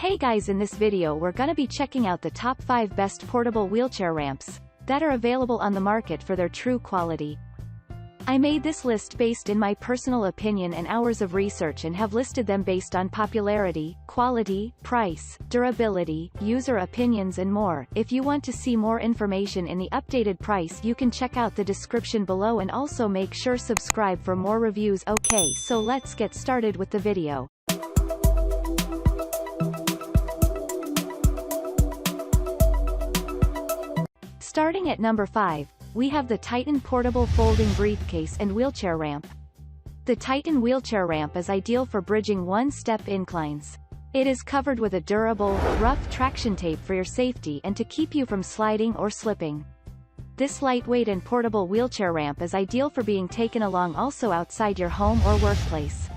Hey guys, in this video we're gonna be checking out the top 5 best portable wheelchair ramps that are available on the market for their true quality. I made this list based in my personal opinion and hours of research and have listed them based on popularity, quality, price, durability, user opinions and more. If you want to see more information in the updated price, you can check out the description below and also make sure subscribe for more reviews. Okay, so let's get started with the video. Starting at number 5, we have the Titan Portable Folding Briefcase and Wheelchair Ramp. The Titan Wheelchair Ramp is ideal for bridging one-step inclines. It is covered with a durable, rough traction tape for your safety and to keep you from sliding or slipping. This lightweight and portable wheelchair ramp is ideal for being taken along also outside your home or workplace.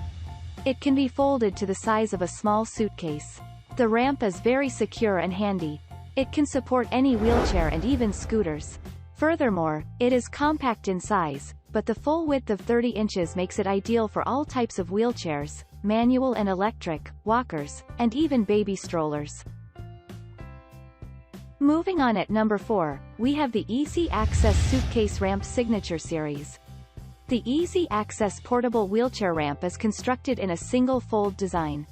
It can be folded to the size of a small suitcase. The ramp is very secure and handy. It can support any wheelchair and even scooters. Furthermore, it is compact in size, but the full width of 30 inches makes it ideal for all types of wheelchairs, manual and electric, walkers, and even baby strollers. Moving on at number 4, we have the Easy Access Suitcase Ramp Signature Series. The Easy Access Portable Wheelchair Ramp is constructed in a single fold design.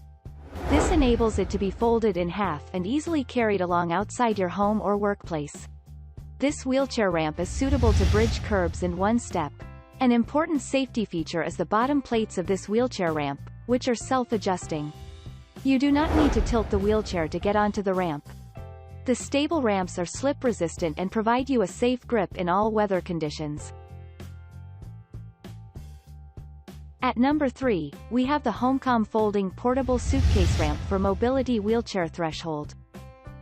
This enables it to be folded in half and easily carried along outside your home or workplace. This wheelchair ramp is suitable to bridge curbs in one step. An important safety feature is the bottom plates of this wheelchair ramp, which are self-adjusting. You do not need to tilt the wheelchair to get onto the ramp. The stable ramps are slip-resistant and provide you a safe grip in all weather conditions. At number 3, we have the HomCom Folding Portable Suitcase Ramp for Mobility Wheelchair Threshold.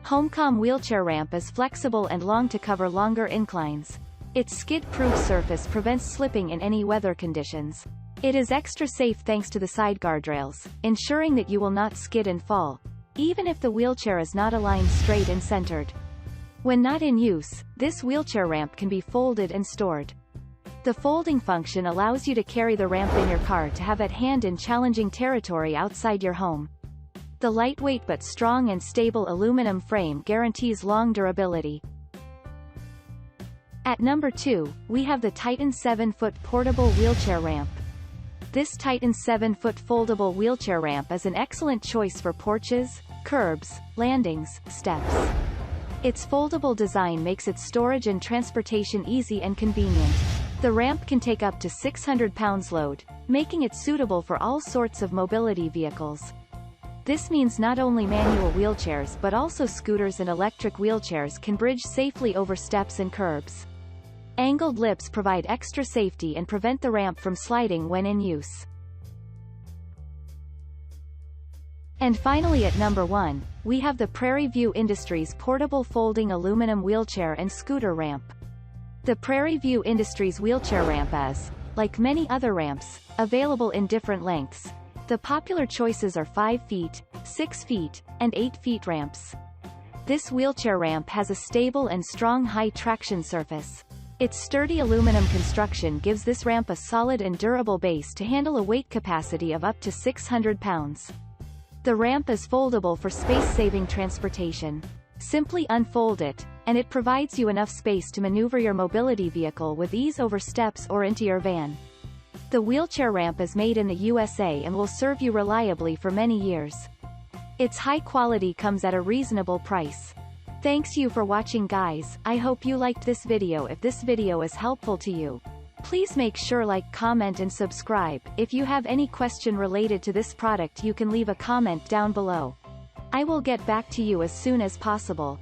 HomCom wheelchair ramp is flexible and long to cover longer inclines. Its skid-proof surface prevents slipping in any weather conditions. It is extra safe thanks to the side guardrails, ensuring that you will not skid and fall, even if the wheelchair is not aligned straight and centered. When not in use, this wheelchair ramp can be folded and stored. The folding function allows you to carry the ramp in your car to have at hand in challenging territory outside your home. The lightweight but strong and stable aluminum frame guarantees long durability. At number 2, we have the Titan 7-foot Portable Wheelchair Ramp. This Titan 7-foot foldable wheelchair ramp is an excellent choice for porches, curbs, landings, steps. Its foldable design makes its storage and transportation easy and convenient. The ramp can take up to 600 pounds load, making it suitable for all sorts of mobility vehicles. This means not only manual wheelchairs but also scooters and electric wheelchairs can bridge safely over steps and curbs. Angled lips provide extra safety and prevent the ramp from sliding when in use. And finally at number 1, we have the Prairie View Industries Portable Folding Aluminum Wheelchair and Scooter Ramp. The Prairie View Industries wheelchair ramp is, like many other ramps, available in different lengths. The popular choices are 5 feet, 6 feet, and 8 feet ramps. This wheelchair ramp has a stable and strong high-traction surface. Its sturdy aluminum construction gives this ramp a solid and durable base to handle a weight capacity of up to 600 pounds. The ramp is foldable for space-saving transportation. Simply unfold it, and it provides you enough space to maneuver your mobility vehicle with ease over steps or into your van. The wheelchair ramp is made in the USA and will serve you reliably for many years. Its high quality comes at a reasonable price. Thanks you for watching guys. I hope you liked this video. If this video is helpful to you, please make sure like, comment and subscribe. If you have any question related to this product you can leave a comment down below. I will get back to you as soon as possible.